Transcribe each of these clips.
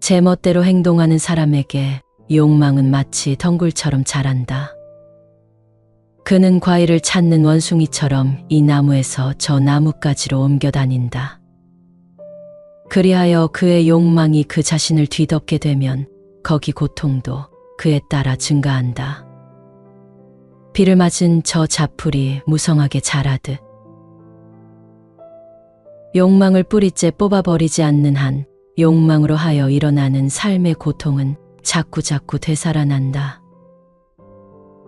제멋대로 행동하는 사람에게 욕망은 마치 덩굴처럼 자란다. 그는 과일을 찾는 원숭이처럼 이 나무에서 저 나무까지로 옮겨 다닌다. 그리하여 그의 욕망이 그 자신을 뒤덮게 되면 거기 고통도 그에 따라 증가한다. 비를 맞은 저 자풀이 무성하게 자라듯 욕망을 뿌리째 뽑아버리지 않는 한 욕망으로 하여 일어나는 삶의 고통은 자꾸자꾸 되살아난다.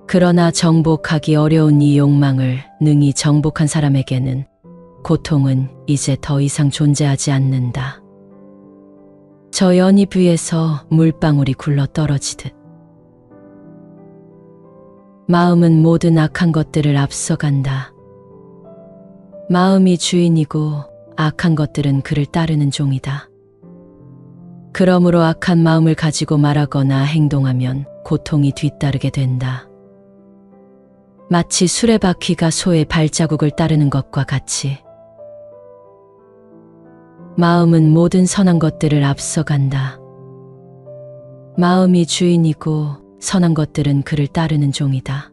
그러나 정복하기 어려운 이 욕망을 능히 정복한 사람에게는 고통은 이제 더 이상 존재하지 않는다. 저 연잎 위에서 물방울이 굴러 떨어지듯 마음은 모든 악한 것들을 앞서간다. 마음이 주인이고 악한 것들은 그를 따르는 종이다. 그러므로 악한 마음을 가지고 말하거나 행동하면 고통이 뒤따르게 된다. 마치 수레바퀴가 소의 발자국을 따르는 것과 같이 마음은 모든 선한 것들을 앞서간다. 마음이 주인이고 선한 것들은 그를 따르는 종이다.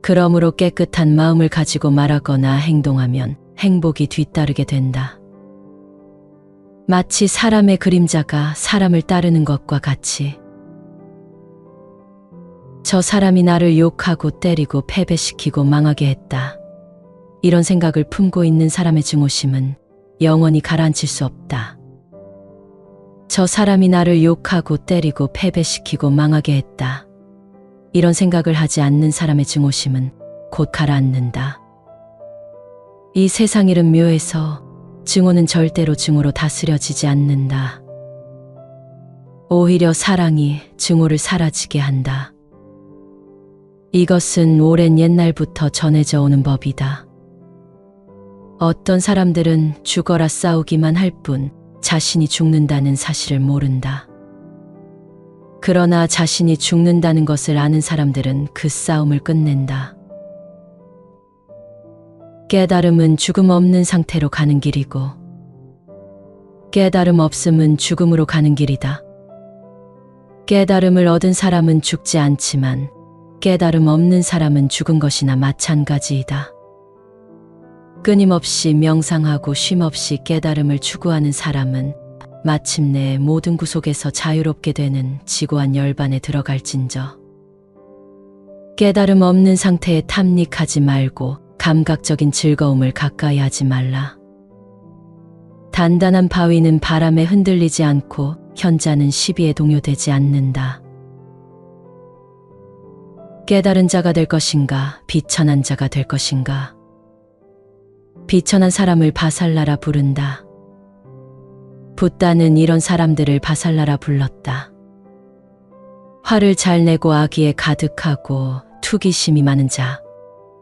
그러므로 깨끗한 마음을 가지고 말하거나 행동하면 행복이 뒤따르게 된다. 마치 사람의 그림자가 사람을 따르는 것과 같이 저 사람이 나를 욕하고 때리고 패배시키고 망하게 했다. 이런 생각을 품고 있는 사람의 증오심은 영원히 가라앉힐 수 없다. 저 사람이 나를 욕하고 때리고 패배시키고 망하게 했다. 이런 생각을 하지 않는 사람의 증오심은 곧 가라앉는다. 이 세상 일은 묘해서 증오는 절대로 증오로 다스려지지 않는다. 오히려 사랑이 증오를 사라지게 한다. 이것은 오랜 옛날부터 전해져 오는 법이다. 어떤 사람들은 죽어라 싸우기만 할 뿐 자신이 죽는다는 사실을 모른다. 그러나 자신이 죽는다는 것을 아는 사람들은 그 싸움을 끝낸다. 깨달음은 죽음 없는 상태로 가는 길이고 깨달음 없음은 죽음으로 가는 길이다. 깨달음을 얻은 사람은 죽지 않지만 깨달음 없는 사람은 죽은 것이나 마찬가지이다. 끊임없이 명상하고 쉼없이 깨달음을 추구하는 사람은 마침내 모든 구속에서 자유롭게 되는 지고한 열반에 들어갈진저. 깨달음 없는 상태에 탐닉하지 말고 감각적인 즐거움을 가까이 하지 말라. 단단한 바위는 바람에 흔들리지 않고 현자는 시비에 동요되지 않는다. 깨달은 자가 될 것인가, 비천한 자가 될 것인가. 비천한 사람을 바살라라 부른다. 붓다는 이런 사람들을 바살라라 불렀다. 화를 잘 내고 악의에 가득하고 투기심이 많은 자,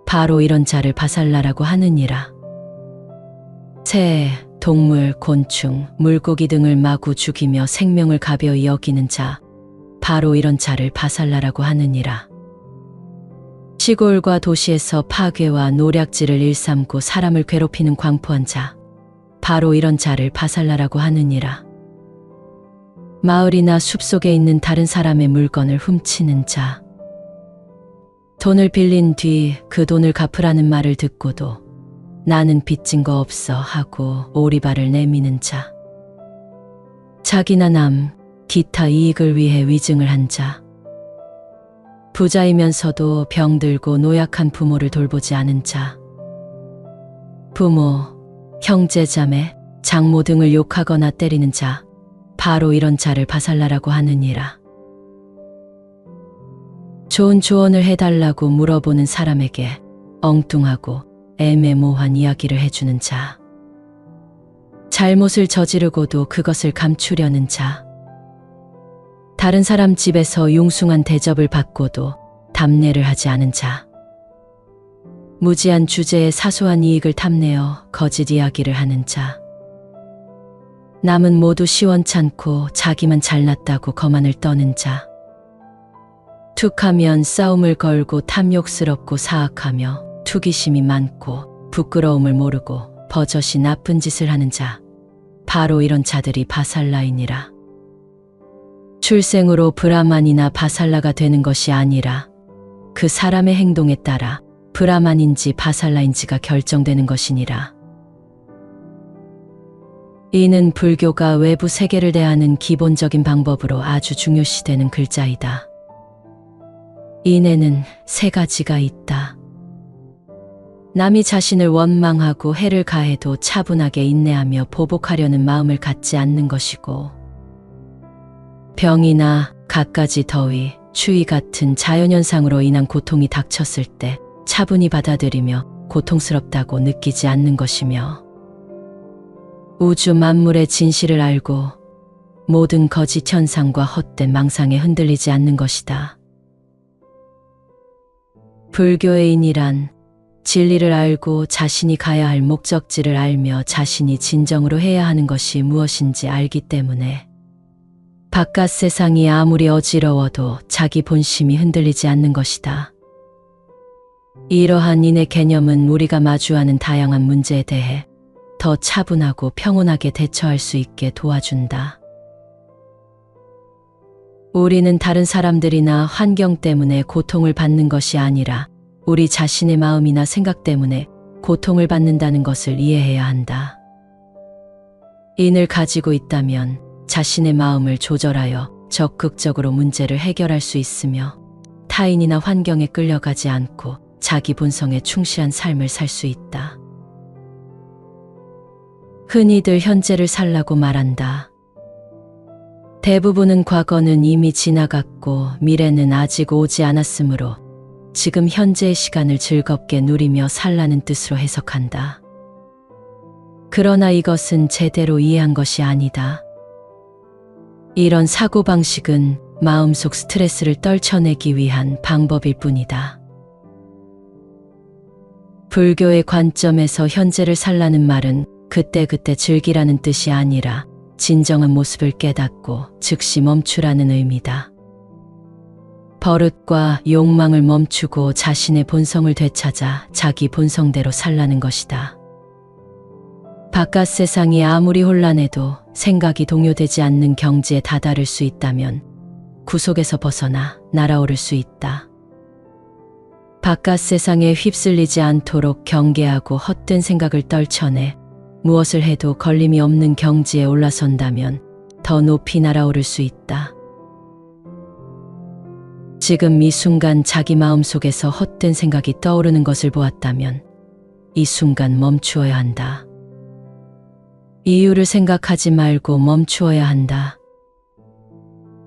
바로 이런 자를 바살라라고 하느니라. 새, 동물, 곤충, 물고기 등을 마구 죽이며 생명을 가벼이 여기는 자, 바로 이런 자를 바살라라고 하느니라. 시골과 도시에서 파괴와 노략질을 일삼고 사람을 괴롭히는 광포한 자, 바로 이런 자를 바살라라고 하느니라. 마을이나 숲속에 있는 다른 사람의 물건을 훔치는 자, 돈을 빌린 뒤 그 돈을 갚으라는 말을 듣고도 나는 빚진 거 없어 하고 오리발을 내미는 자, 자기나 남, 기타 이익을 위해 위증을 한 자, 부자이면서도 병들고 노약한 부모를 돌보지 않은 자, 부모, 형제, 자매, 장모 등을 욕하거나 때리는 자, 바로 이런 자를 바살라라고 하느니라. 좋은 조언을 해달라고 물어보는 사람에게 엉뚱하고 애매모호한 이야기를 해주는 자, 잘못을 저지르고도 그것을 감추려는 자, 다른 사람 집에서 융숭한 대접을 받고도 답례를 하지 않은 자, 무지한 주제에 사소한 이익을 탐내어 거짓 이야기를 하는 자, 남은 모두 시원찮고 자기만 잘났다고 거만을 떠는 자, 툭하면 싸움을 걸고 탐욕스럽고 사악하며 투기심이 많고 부끄러움을 모르고 버젓이 나쁜 짓을 하는 자, 바로 이런 자들이 바살라이니라. 출생으로 브라만이나 바살라가 되는 것이 아니라 그 사람의 행동에 따라 브라만인지 바살라인지가 결정되는 것이니라. 이는 불교가 외부 세계를 대하는 기본적인 방법으로 아주 중요시되는 글자이다. 인에는 세 가지가 있다. 남이 자신을 원망하고 해를 가해도 차분하게 인내하며 보복하려는 마음을 갖지 않는 것이고, 병이나 갖가지 더위, 추위 같은 자연현상으로 인한 고통이 닥쳤을 때 차분히 받아들이며 고통스럽다고 느끼지 않는 것이며, 우주 만물의 진실을 알고 모든 거짓 현상과 헛된 망상에 흔들리지 않는 것이다. 불교의 인이란 진리를 알고 자신이 가야 할 목적지를 알며 자신이 진정으로 해야 하는 것이 무엇인지 알기 때문에 바깥 세상이 아무리 어지러워도 자기 본심이 흔들리지 않는 것이다. 이러한 인의 개념은 우리가 마주하는 다양한 문제에 대해 더 차분하고 평온하게 대처할 수 있게 도와준다. 우리는 다른 사람들이나 환경 때문에 고통을 받는 것이 아니라 우리 자신의 마음이나 생각 때문에 고통을 받는다는 것을 이해해야 한다. 인을 가지고 있다면 자신의 마음을 조절하여 적극적으로 문제를 해결할 수 있으며 타인이나 환경에 끌려가지 않고 자기 본성에 충실한 삶을 살 수 있다. 흔히들 현재를 살라고 말한다. 대부분은 과거는 이미 지나갔고 미래는 아직 오지 않았으므로 지금 현재의 시간을 즐겁게 누리며 살라는 뜻으로 해석한다. 그러나 이것은 제대로 이해한 것이 아니다. 이런 사고방식은 마음속 스트레스를 떨쳐내기 위한 방법일 뿐이다. 불교의 관점에서 현재를 살라는 말은 그때그때 즐기라는 뜻이 아니라 진정한 모습을 깨닫고 즉시 멈추라는 의미다. 버릇과 욕망을 멈추고 자신의 본성을 되찾아 자기 본성대로 살라는 것이다. 바깥 세상이 아무리 혼란해도 생각이 동요되지 않는 경지에 다다를 수 있다면 구속에서 벗어나 날아오를 수 있다. 바깥 세상에 휩쓸리지 않도록 경계하고 헛된 생각을 떨쳐내 무엇을 해도 걸림이 없는 경지에 올라선다면 더 높이 날아오를 수 있다. 지금 이 순간 자기 마음속에서 헛된 생각이 떠오르는 것을 보았다면 이 순간 멈추어야 한다. 이유를 생각하지 말고 멈추어야 한다.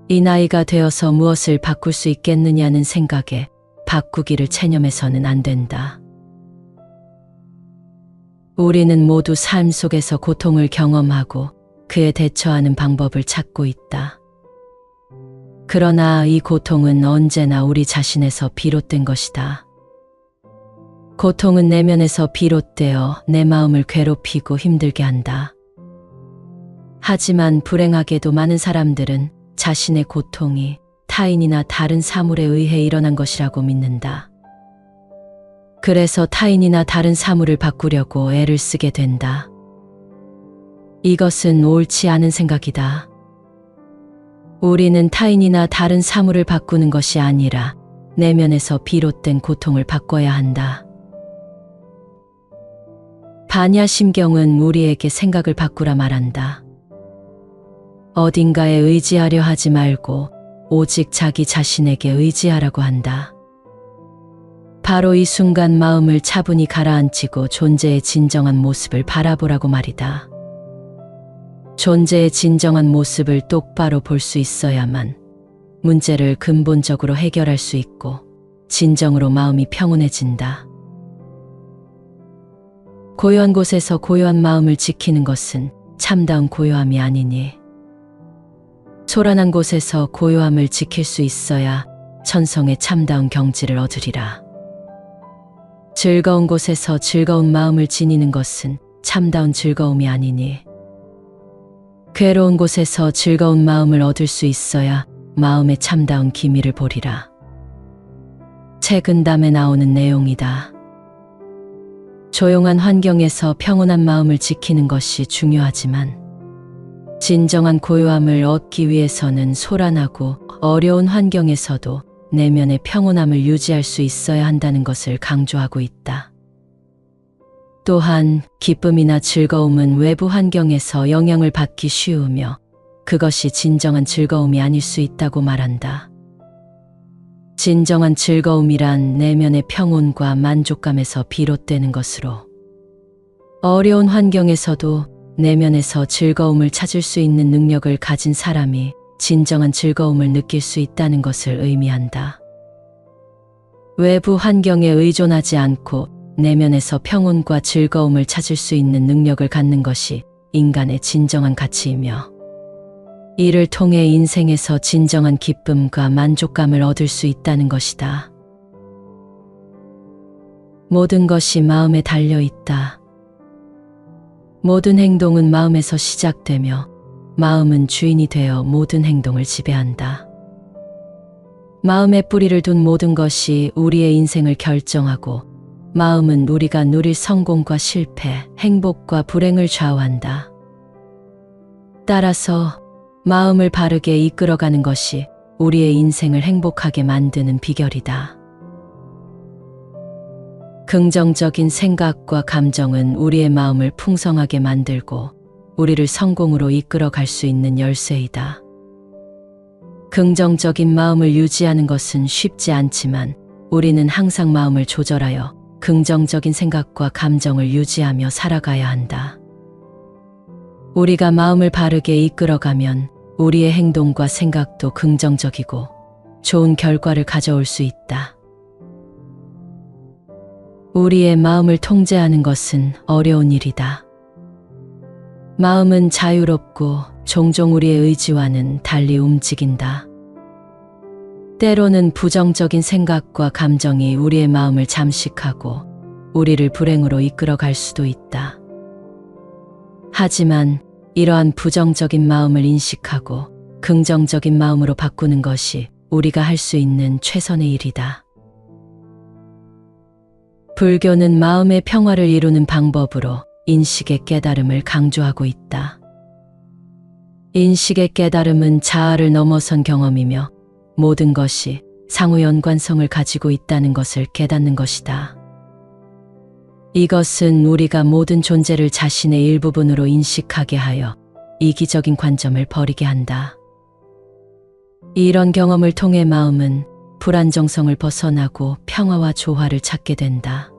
이 나이가 되어서 무엇을 바꿀 수 있겠느냐는 생각에 바꾸기를 체념해서는 안 된다. 우리는 모두 삶 속에서 고통을 경험하고 그에 대처하는 방법을 찾고 있다. 그러나 이 고통은 언제나 우리 자신에서 비롯된 것이다. 고통은 내면에서 비롯되어 내 마음을 괴롭히고 힘들게 한다. 하지만 불행하게도 많은 사람들은 자신의 고통이 타인이나 다른 사물에 의해 일어난 것이라고 믿는다. 그래서 타인이나 다른 사물을 바꾸려고 애를 쓰게 된다. 이것은 옳지 않은 생각이다. 우리는 타인이나 다른 사물을 바꾸는 것이 아니라 내면에서 비롯된 고통을 바꿔야 한다. 반야심경은 우리에게 생각을 바꾸라 말한다. 어딘가에 의지하려 하지 말고 오직 자기 자신에게 의지하라고 한다. 바로 이 순간 마음을 차분히 가라앉히고 존재의 진정한 모습을 바라보라고 말이다. 존재의 진정한 모습을 똑바로 볼 수 있어야만 문제를 근본적으로 해결할 수 있고 진정으로 마음이 평온해진다. 고요한 곳에서 고요한 마음을 지키는 것은 참다운 고요함이 아니니 소란한 곳에서 고요함을 지킬 수 있어야 천성의 참다운 경지를 얻으리라. 즐거운 곳에서 즐거운 마음을 지니는 것은 참다운 즐거움이 아니니 괴로운 곳에서 즐거운 마음을 얻을 수 있어야 마음의 참다운 기미를 보리라. 책 은담에 나오는 내용이다. 조용한 환경에서 평온한 마음을 지키는 것이 중요하지만 진정한 고요함을 얻기 위해서는 소란하고 어려운 환경에서도 내면의 평온함을 유지할 수 있어야 한다는 것을 강조하고 있다. 또한 기쁨이나 즐거움은 외부 환경에서 영향을 받기 쉬우며 그것이 진정한 즐거움이 아닐 수 있다고 말한다. 진정한 즐거움이란 내면의 평온과 만족감에서 비롯되는 것으로 어려운 환경에서도 내면에서 즐거움을 찾을 수 있는 능력을 가진 사람이 진정한 즐거움을 느낄 수 있다는 것을 의미한다. 외부 환경에 의존하지 않고 내면에서 평온과 즐거움을 찾을 수 있는 능력을 갖는 것이 인간의 진정한 가치이며 이를 통해 인생에서 진정한 기쁨과 만족감을 얻을 수 있다는 것이다. 모든 것이 마음에 달려 있다. 모든 행동은 마음에서 시작되며 마음은 주인이 되어 모든 행동을 지배한다. 마음에 뿌리를 둔 모든 것이 우리의 인생을 결정하고 마음은 우리가 누릴 성공과 실패, 행복과 불행을 좌우한다. 따라서 마음을 바르게 이끌어가는 것이 우리의 인생을 행복하게 만드는 비결이다. 긍정적인 생각과 감정은 우리의 마음을 풍성하게 만들고 우리를 성공으로 이끌어 갈 수 있는 열쇠이다. 긍정적인 마음을 유지하는 것은 쉽지 않지만 우리는 항상 마음을 조절하여 긍정적인 생각과 감정을 유지하며 살아가야 한다. 우리가 마음을 바르게 이끌어가면 우리의 행동과 생각도 긍정적이고 좋은 결과를 가져올 수 있다. 우리의 마음을 통제하는 것은 어려운 일이다. 마음은 자유롭고 종종 우리의 의지와는 달리 움직인다. 때로는 부정적인 생각과 감정이 우리의 마음을 잠식하고 우리를 불행으로 이끌어갈 수도 있다. 하지만 이러한 부정적인 마음을 인식하고 긍정적인 마음으로 바꾸는 것이 우리가 할 수 있는 최선의 일이다. 불교는 마음의 평화를 이루는 방법으로 인식의 깨달음을 강조하고 있다. 인식의 깨달음은 자아를 넘어선 경험이며 모든 것이 상호 연관성을 가지고 있다는 것을 깨닫는 것이다. 이것은 우리가 모든 존재를 자신의 일부분으로 인식하게 하여 이기적인 관점을 버리게 한다. 이런 경험을 통해 마음은 불안정성을 벗어나고 평화와 조화를 찾게 된다.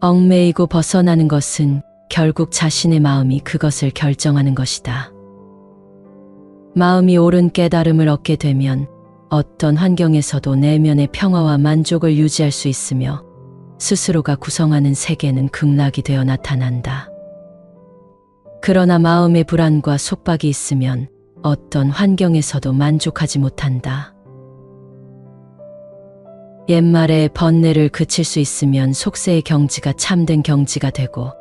얽매이고 벗어나는 것은 결국 자신의 마음이 그것을 결정하는 것이다. 마음이 옳은 깨달음을 얻게 되면 어떤 환경에서도 내면의 평화와 만족을 유지할 수 있으며 스스로가 구성하는 세계는 극락이 되어 나타난다. 그러나 마음의 불안과 속박이 있으면 어떤 환경에서도 만족하지 못한다. 옛말에 번뇌를 그칠 수 있으면 속세의 경지가 참된 경지가 되고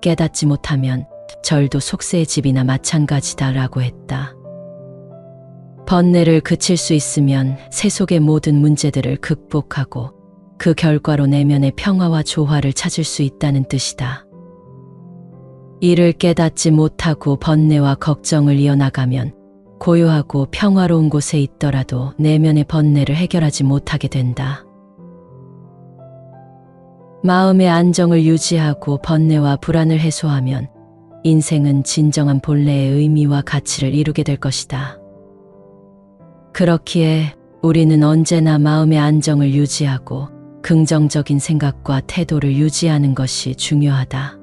깨닫지 못하면 절도 속세의 집이나 마찬가지다라고 했다. 번뇌를 그칠 수 있으면 세속의 모든 문제들을 극복하고 그 결과로 내면의 평화와 조화를 찾을 수 있다는 뜻이다. 이를 깨닫지 못하고 번뇌와 걱정을 이어나가면 고요하고 평화로운 곳에 있더라도 내면의 번뇌를 해결하지 못하게 된다. 마음의 안정을 유지하고 번뇌와 불안을 해소하면 인생은 진정한 본래의 의미와 가치를 이루게 될 것이다. 그렇기에 우리는 언제나 마음의 안정을 유지하고 긍정적인 생각과 태도를 유지하는 것이 중요하다.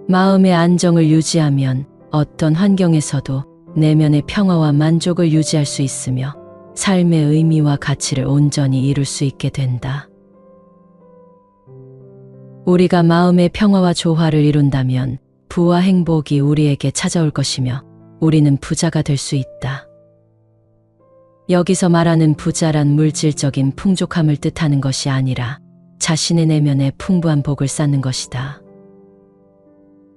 마음의 안정을 유지하면 어떤 환경에서도 내면의 평화와 만족을 유지할 수 있으며 삶의 의미와 가치를 온전히 이룰 수 있게 된다. 우리가 마음의 평화와 조화를 이룬다면 부와 행복이 우리에게 찾아올 것이며 우리는 부자가 될 수 있다. 여기서 말하는 부자란 물질적인 풍족함을 뜻하는 것이 아니라 자신의 내면에 풍부한 복을 쌓는 것이다.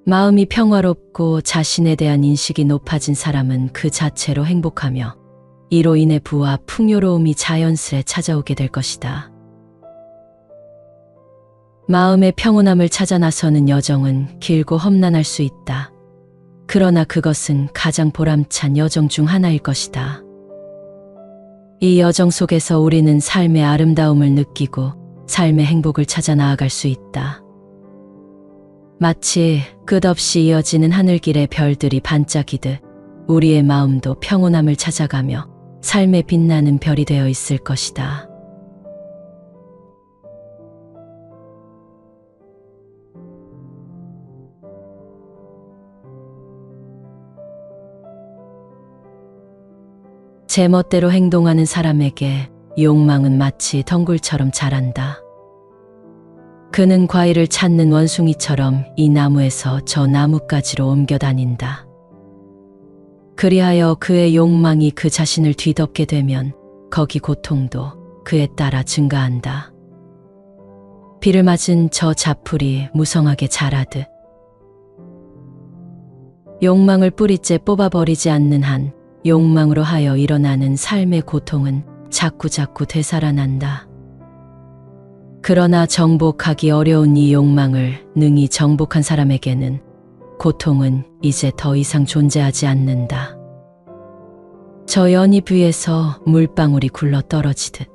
마음이 평화롭고 자신에 대한 인식이 높아진 사람은 그 자체로 행복하며 이로 인해 부와 풍요로움이 자연스레 찾아오게 될 것이다. 마음의 평온함을 찾아 나서는 여정은 길고 험난할 수 있다. 그러나 그것은 가장 보람찬 여정 중 하나일 것이다. 이 여정 속에서 우리는 삶의 아름다움을 느끼고 삶의 행복을 찾아 나아갈 수 있다. 마치 끝없이 이어지는 하늘길의 별들이 반짝이듯 우리의 마음도 평온함을 찾아가며 삶에 빛나는 별이 되어 있을 것이다. 제멋대로 행동하는 사람에게 욕망은 마치 덩굴처럼 자란다. 그는 과일을 찾는 원숭이처럼 이 나무에서 저 나무까지로 옮겨 다닌다. 그리하여 그의 욕망이 그 자신을 뒤덮게 되면 거기 고통도 그에 따라 증가한다. 비를 맞은 저 자풀이 무성하게 자라듯 욕망을 뿌리째 뽑아버리지 않는 한 욕망으로 하여 일어나는 삶의 고통은 자꾸자꾸 되살아난다. 그러나 정복하기 어려운 이 욕망을 능히 정복한 사람에게는 고통은 이제 더 이상 존재하지 않는다. 저 연잎 위에서 물방울이 굴러 떨어지듯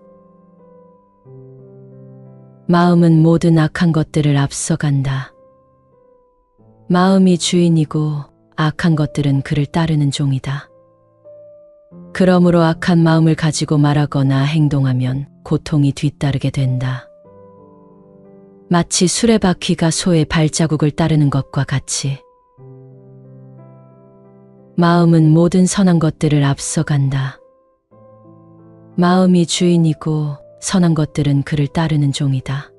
마음은 모든 악한 것들을 앞서간다. 마음이 주인이고 악한 것들은 그를 따르는 종이다. 그러므로 악한 마음을 가지고 말하거나 행동하면 고통이 뒤따르게 된다. 마치 수레바퀴가 소의 발자국을 따르는 것과 같이 마음은 모든 선한 것들을 앞서간다. 마음이 주인이고 선한 것들은 그를 따르는 종이다.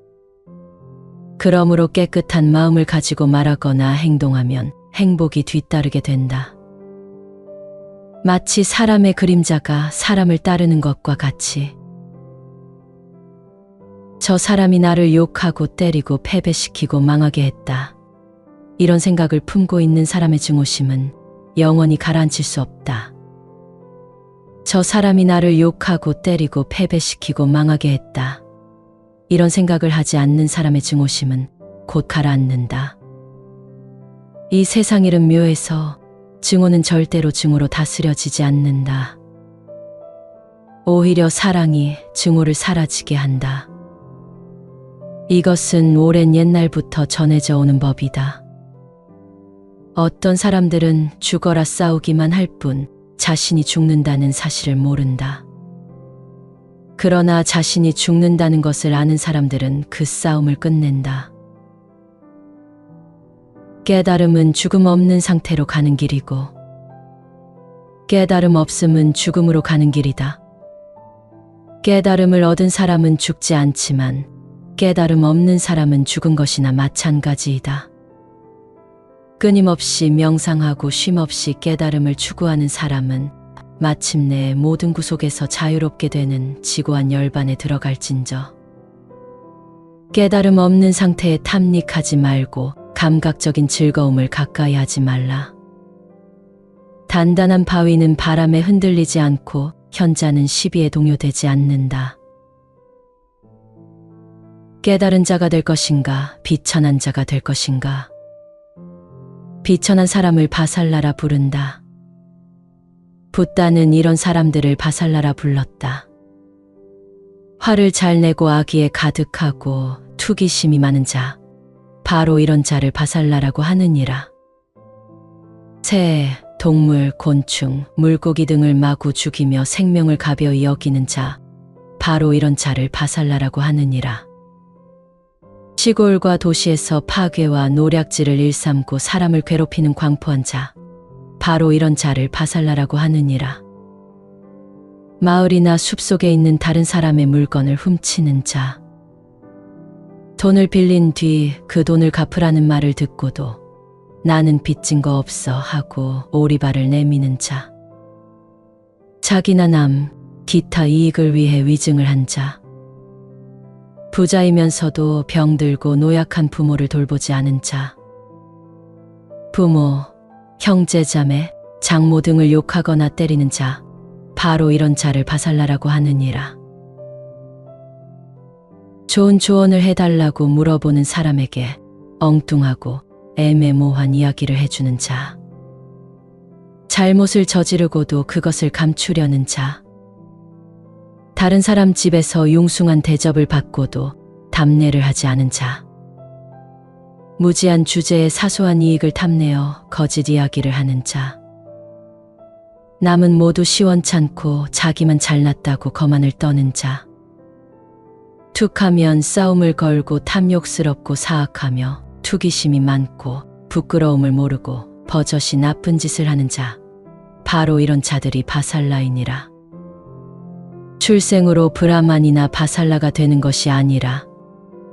그러므로 깨끗한 마음을 가지고 말하거나 행동하면 행복이 뒤따르게 된다. 마치 사람의 그림자가 사람을 따르는 것과 같이 저 사람이 나를 욕하고 때리고 패배시키고 망하게 했다. 이런 생각을 품고 있는 사람의 증오심은 영원히 가라앉힐 수 없다. 저 사람이 나를 욕하고 때리고 패배시키고 망하게 했다. 이런 생각을 하지 않는 사람의 증오심은 곧 가라앉는다. 이 세상 일은 묘해서 증오는 절대로 증오로 다스려지지 않는다. 오히려 사랑이 증오를 사라지게 한다. 이것은 오랜 옛날부터 전해져 오는 법이다. 어떤 사람들은 죽어라 싸우기만 할 뿐 자신이 죽는다는 사실을 모른다. 그러나 자신이 죽는다는 것을 아는 사람들은 그 싸움을 끝낸다. 깨달음은 죽음 없는 상태로 가는 길이고 깨달음 없음은 죽음으로 가는 길이다. 깨달음을 얻은 사람은 죽지 않지만 깨달음 없는 사람은 죽은 것이나 마찬가지이다. 끊임없이 명상하고 쉼없이 깨달음을 추구하는 사람은 마침내 모든 구속에서 자유롭게 되는 지고한 열반에 들어갈진저. 깨달음 없는 상태에 탐닉하지 말고 감각적인 즐거움을 가까이 하지 말라. 단단한 바위는 바람에 흔들리지 않고 현자는 시비에 동요되지 않는다. 깨달은 자가 될 것인가, 비천한 자가 될 것인가. 비천한 사람을 바살라라 부른다. 붓다는 이런 사람들을 바살라라 불렀다. 화를 잘 내고 악의에 가득하고 투기심이 많은 자, 바로 이런 자를 바살라라고 하느니라. 새, 동물, 곤충, 물고기 등을 마구 죽이며 생명을 가벼이 여기는 자, 바로 이런 자를 바살라라고 하느니라. 시골과 도시에서 파괴와 노략질을 일삼고 사람을 괴롭히는 광포한 자, 바로 이런 자를 바살라라고 하느니라. 마을이나 숲속에 있는 다른 사람의 물건을 훔치는 자, 돈을 빌린 뒤 그 돈을 갚으라는 말을 듣고도 나는 빚진 거 없어 하고 오리발을 내미는 자, 자기나 남, 기타 이익을 위해 위증을 한 자, 부자이면서도 병들고 노약한 부모를 돌보지 않은 자, 부모, 형제, 자매, 장모 등을 욕하거나 때리는 자, 바로 이런 자를 바살라라고 하느니라. 좋은 조언을 해달라고 물어보는 사람에게 엉뚱하고 애매모호한 이야기를 해주는 자. 잘못을 저지르고도 그것을 감추려는 자. 다른 사람 집에서 융숭한 대접을 받고도 답례를 하지 않은 자. 무지한 주제에 사소한 이익을 탐내어 거짓 이야기를 하는 자. 남은 모두 시원찮고 자기만 잘났다고 거만을 떠는 자. 툭하면 싸움을 걸고 탐욕스럽고 사악하며 투기심이 많고 부끄러움을 모르고 버젓이 나쁜 짓을 하는 자. 바로 이런 자들이 바살라이니라. 출생으로 브라만이나 바살라가 되는 것이 아니라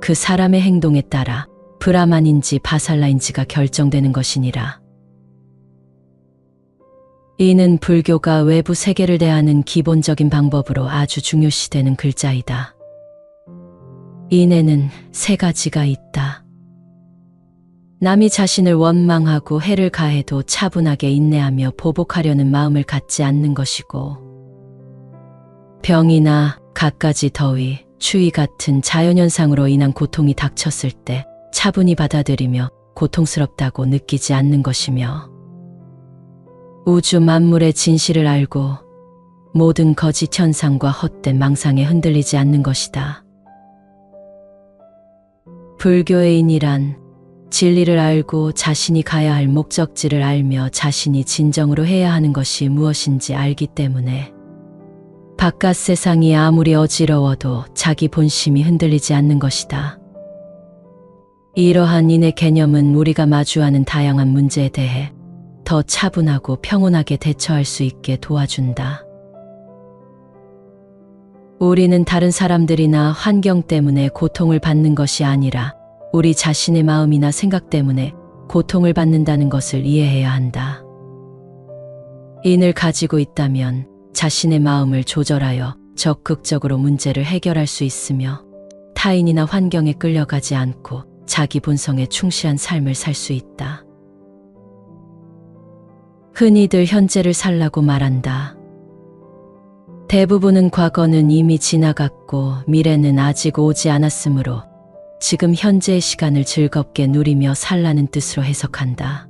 그 사람의 행동에 따라 브라만인지 바살라인지가 결정되는 것이니라. 이는 불교가 외부 세계를 대하는 기본적인 방법으로 아주 중요시되는 글자이다. 인에는 세 가지가 있다. 남이 자신을 원망하고 해를 가해도 차분하게 인내하며 보복하려는 마음을 갖지 않는 것이고, 병이나 갖가지 더위, 추위 같은 자연현상으로 인한 고통이 닥쳤을 때 차분히 받아들이며 고통스럽다고 느끼지 않는 것이며, 우주 만물의 진실을 알고 모든 거짓 현상과 헛된 망상에 흔들리지 않는 것이다. 불교의 인이란 진리를 알고 자신이 가야 할 목적지를 알며 자신이 진정으로 해야 하는 것이 무엇인지 알기 때문에 바깥 세상이 아무리 어지러워도 자기 본심이 흔들리지 않는 것이다. 이러한 인의 개념은 우리가 마주하는 다양한 문제에 대해 더 차분하고 평온하게 대처할 수 있게 도와준다. 우리는 다른 사람들이나 환경 때문에 고통을 받는 것이 아니라 우리 자신의 마음이나 생각 때문에 고통을 받는다는 것을 이해해야 한다. 인을 가지고 있다면 자신의 마음을 조절하여 적극적으로 문제를 해결할 수 있으며 타인이나 환경에 끌려가지 않고 자기 본성에 충실한 삶을 살 수 있다. 흔히들 현재를 살라고 말한다. 대부분은 과거는 이미 지나갔고 미래는 아직 오지 않았으므로 지금 현재의 시간을 즐겁게 누리며 살라는 뜻으로 해석한다.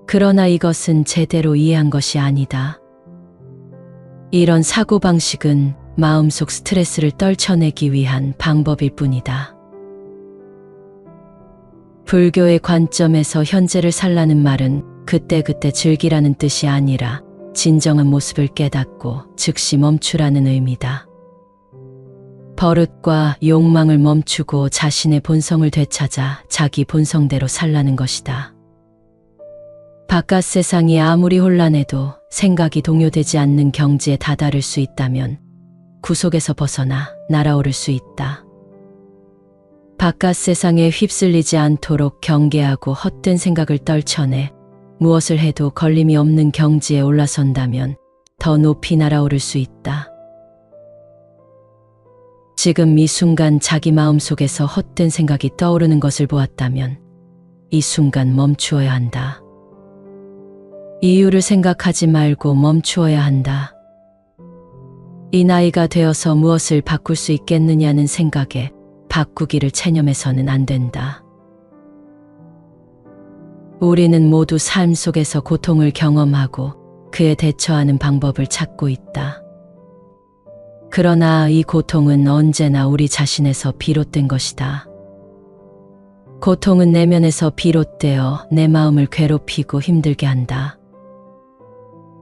그러나 이것은 제대로 이해한 것이 아니다. 이런 사고방식은 마음속 스트레스를 떨쳐내기 위한 방법일 뿐이다. 불교의 관점에서 현재를 살라는 말은 그때그때 즐기라는 뜻이 아니라 진정한 모습을 깨닫고 즉시 멈추라는 의미다. 버릇과 욕망을 멈추고 자신의 본성을 되찾아 자기 본성대로 살라는 것이다. 바깥 세상이 아무리 혼란해도 생각이 동요되지 않는 경지에 다다를 수 있다면 구속에서 벗어나 날아오를 수 있다. 바깥 세상에 휩쓸리지 않도록 경계하고 헛된 생각을 떨쳐내 무엇을 해도 걸림이 없는 경지에 올라선다면 더 높이 날아오를 수 있다. 지금 이 순간 자기 마음속에서 헛된 생각이 떠오르는 것을 보았다면 이 순간 멈추어야 한다. 이유를 생각하지 말고 멈추어야 한다. 이 나이가 되어서 무엇을 바꿀 수 있겠느냐는 생각에 바꾸기를 체념해서는 안 된다. 우리는 모두 삶 속에서 고통을 경험하고 그에 대처하는 방법을 찾고 있다. 그러나 이 고통은 언제나 우리 자신에서 비롯된 것이다. 고통은 내면에서 비롯되어 내 마음을 괴롭히고 힘들게 한다.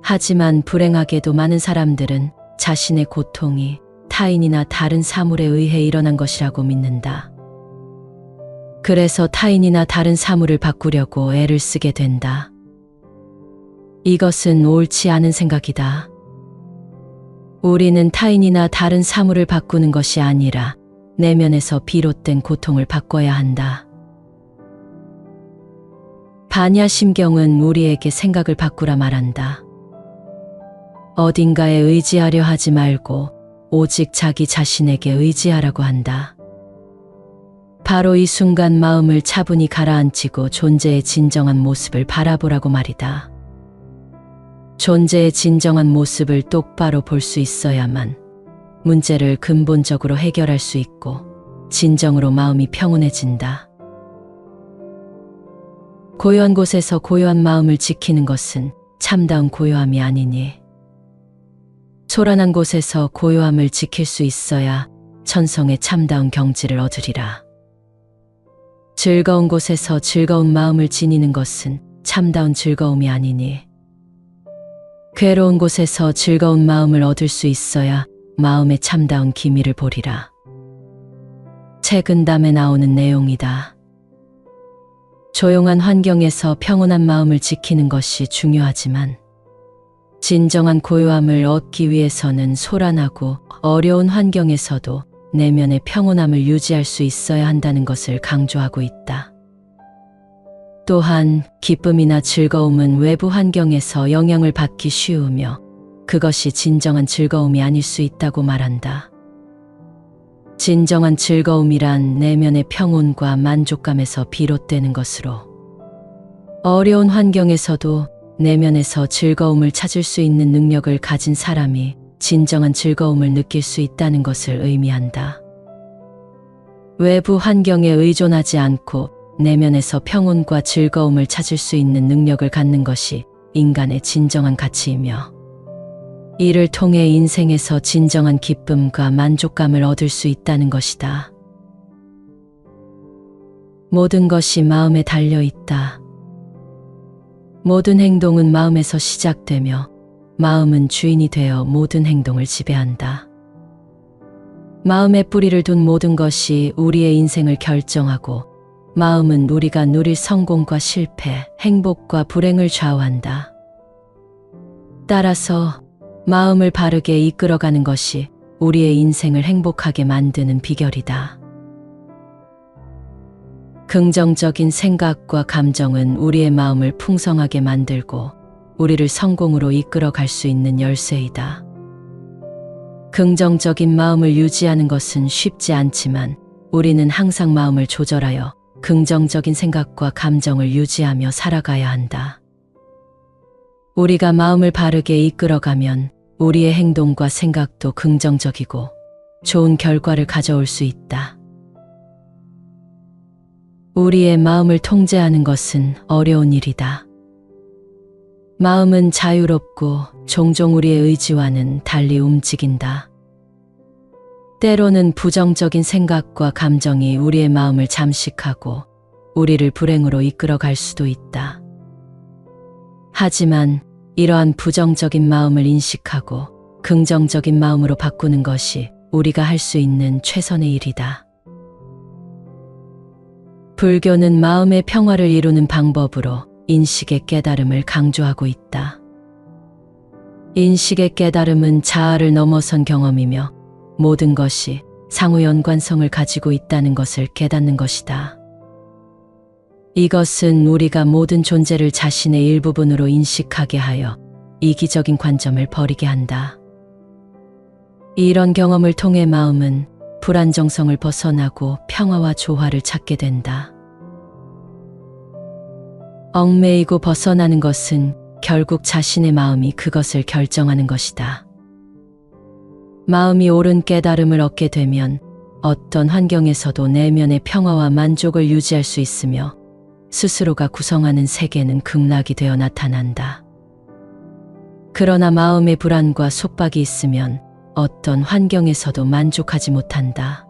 하지만 불행하게도 많은 사람들은 자신의 고통이 타인이나 다른 사물에 의해 일어난 것이라고 믿는다. 그래서 타인이나 다른 사물을 바꾸려고 애를 쓰게 된다. 이것은 옳지 않은 생각이다. 우리는 타인이나 다른 사물을 바꾸는 것이 아니라 내면에서 비롯된 고통을 바꿔야 한다. 반야심경은 우리에게 생각을 바꾸라 말한다. 어딘가에 의지하려 하지 말고 오직 자기 자신에게 의지하라고 한다. 바로 이 순간 마음을 차분히 가라앉히고 존재의 진정한 모습을 바라보라고 말이다. 존재의 진정한 모습을 똑바로 볼 수 있어야만 문제를 근본적으로 해결할 수 있고 진정으로 마음이 평온해진다. 고요한 곳에서 고요한 마음을 지키는 것은 참다운 고요함이 아니니, 소란한 곳에서 고요함을 지킬 수 있어야 천성의 참다운 경지를 얻으리라. 즐거운 곳에서 즐거운 마음을 지니는 것은 참다운 즐거움이 아니니, 괴로운 곳에서 즐거운 마음을 얻을 수 있어야 마음의 참다운 기미를 보리라. 책은담에 나오는 내용이다. 조용한 환경에서 평온한 마음을 지키는 것이 중요하지만 진정한 고요함을 얻기 위해서는 소란하고 어려운 환경에서도 내면의 평온함을 유지할 수 있어야 한다는 것을 강조하고 있다. 또한 기쁨이나 즐거움은 외부 환경에서 영향을 받기 쉬우며 그것이 진정한 즐거움이 아닐 수 있다고 말한다. 진정한 즐거움이란 내면의 평온과 만족감에서 비롯되는 것으로, 어려운 환경에서도 내면에서 즐거움을 찾을 수 있는 능력을 가진 사람이 진정한 즐거움을 느낄 수 있다는 것을 의미한다. 외부 환경에 의존하지 않고 내면에서 평온과 즐거움을 찾을 수 있는 능력을 갖는 것이 인간의 진정한 가치이며, 이를 통해 인생에서 진정한 기쁨과 만족감을 얻을 수 있다는 것이다. 모든 것이 마음에 달려 있다. 모든 행동은 마음에서 시작되며 마음은 주인이 되어 모든 행동을 지배한다. 마음에 뿌리를 둔 모든 것이 우리의 인생을 결정하고, 마음은 우리가 누릴 성공과 실패, 행복과 불행을 좌우한다. 따라서 마음을 바르게 이끌어가는 것이 우리의 인생을 행복하게 만드는 비결이다. 긍정적인 생각과 감정은 우리의 마음을 풍성하게 만들고 우리를 성공으로 이끌어갈 수 있는 열쇠이다. 긍정적인 마음을 유지하는 것은 쉽지 않지만 우리는 항상 마음을 조절하여 긍정적인 생각과 감정을 유지하며 살아가야 한다. 우리가 마음을 바르게 이끌어가면 우리의 행동과 생각도 긍정적이고 좋은 결과를 가져올 수 있다. 우리의 마음을 통제하는 것은 어려운 일이다. 마음은 자유롭고 종종 우리의 의지와는 달리 움직인다. 때로는 부정적인 생각과 감정이 우리의 마음을 잠식하고 우리를 불행으로 이끌어갈 수도 있다. 하지만 이러한 부정적인 마음을 인식하고 긍정적인 마음으로 바꾸는 것이 우리가 할 수 있는 최선의 일이다. 불교는 마음의 평화를 이루는 방법으로 인식의 깨달음을 강조하고 있다. 인식의 깨달음은 자아를 넘어선 경험이며 모든 것이 상호 연관성을 가지고 있다는 것을 깨닫는 것이다. 이것은 우리가 모든 존재를 자신의 일부분으로 인식하게 하여 이기적인 관점을 버리게 한다. 이런 경험을 통해 마음은 불안정성을 벗어나고 평화와 조화를 찾게 된다. 얽매이고 벗어나는 것은 결국 자신의 마음이 그것을 결정하는 것이다. 마음이 옳은 깨달음을 얻게 되면 어떤 환경에서도 내면의 평화와 만족을 유지할 수 있으며 스스로가 구성하는 세계는 극락이 되어 나타난다. 그러나 마음의 불안과 속박이 있으면 어떤 환경에서도 만족하지 못한다.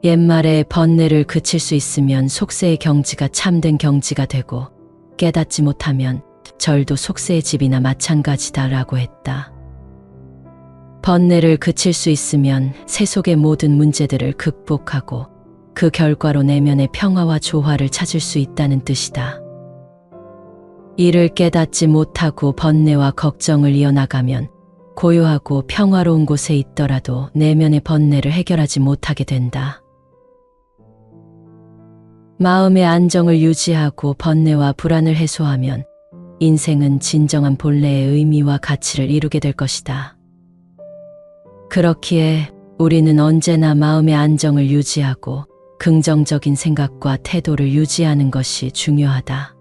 옛말에 번뇌를 그칠 수 있으면 속세의 경지가 참된 경지가 되고 깨닫지 못하면 절도 속세의 집이나 마찬가지다라고 했다. 번뇌를 그칠 수 있으면 세속의 모든 문제들을 극복하고 그 결과로 내면의 평화와 조화를 찾을 수 있다는 뜻이다. 이를 깨닫지 못하고 번뇌와 걱정을 이어나가면 고요하고 평화로운 곳에 있더라도 내면의 번뇌를 해결하지 못하게 된다. 마음의 안정을 유지하고 번뇌와 불안을 해소하면 인생은 진정한 본래의 의미와 가치를 이루게 될 것이다. 그렇기에 우리는 언제나 마음의 안정을 유지하고 긍정적인 생각과 태도를 유지하는 것이 중요하다.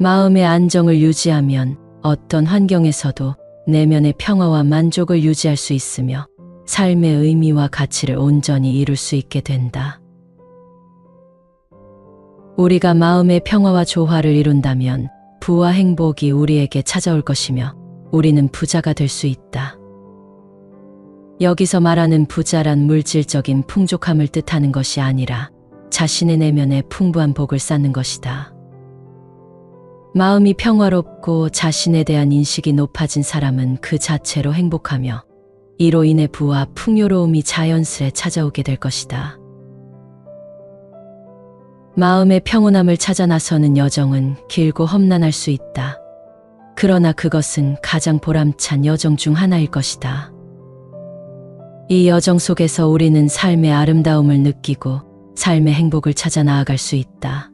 마음의 안정을 유지하면 어떤 환경에서도 내면의 평화와 만족을 유지할 수 있으며 삶의 의미와 가치를 온전히 이룰 수 있게 된다. 우리가 마음의 평화와 조화를 이룬다면 부와 행복이 우리에게 찾아올 것이며 우리는 부자가 될 수 있다. 여기서 말하는 부자란 물질적인 풍족함을 뜻하는 것이 아니라 자신의 내면에 풍부한 복을 쌓는 것이다. 마음이 평화롭고 자신에 대한 인식이 높아진 사람은 그 자체로 행복하며 이로 인해 부와 풍요로움이 자연스레 찾아오게 될 것이다. 마음의 평온함을 찾아 나서는 여정은 길고 험난할 수 있다. 그러나 그것은 가장 보람찬 여정 중 하나일 것이다. 이 여정 속에서 우리는 삶의 아름다움을 느끼고 삶의 행복을 찾아 나아갈 수 있다.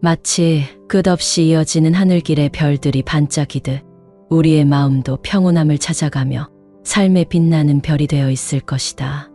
마치 끝없이 이어지는 하늘길의 별들이 반짝이듯 우리의 마음도 평온함을 찾아가며 삶의 빛나는 별이 되어 있을 것이다.